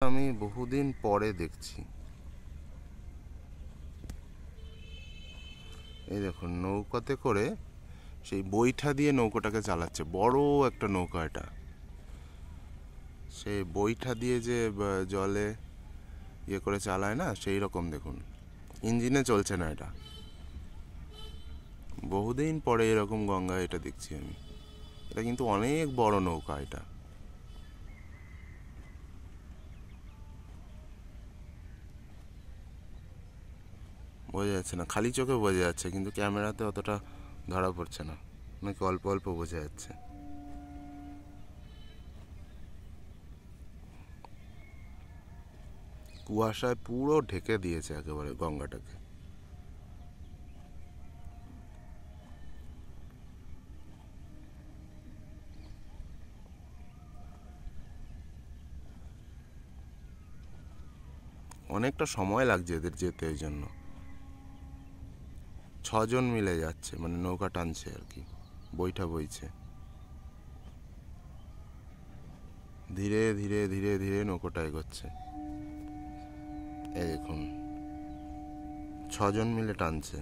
আমি বহুদিন পরে দেখছি। এই দেখুন, নৌকাতে করে সেই বৈঠা দিয়ে নৌকোটাকে চালাচ্ছে। বড় একটা নৌকা এটা। সেই বৈঠা দিয়ে যে জলে ইয়ে করে চালায় না, সেই রকম দেখুন। ইঞ্জিনে চলছে না এটা। বহুদিন পরে এরকম গঙ্গা এটা দেখছি আমি। এটা কিন্তু অনেক বড় নৌকা এটা। বোঝা যাচ্ছে না, খালি চোখে বোঝা যাচ্ছে, কিন্তু ক্যামেরাতে অতটা ধরা পড়ছে না, নাকি অল্প অল্প বোঝা যাচ্ছে। কুয়াশায় পুরো ঢেকে দিয়েছে একেবারে গঙ্গাটাকে। অনেকটা সময় লাগছে এদের যেতে, এই জন্য 6 জন মিলে যাচ্ছে, মানে নৌকা টানছে আর কি, বৈঠা বইছে। ধীরে ধীরে ধীরে ধীরে নৌকোটা এগোচ্ছে। এই দেখুন, 6 জন মিলে টানছে।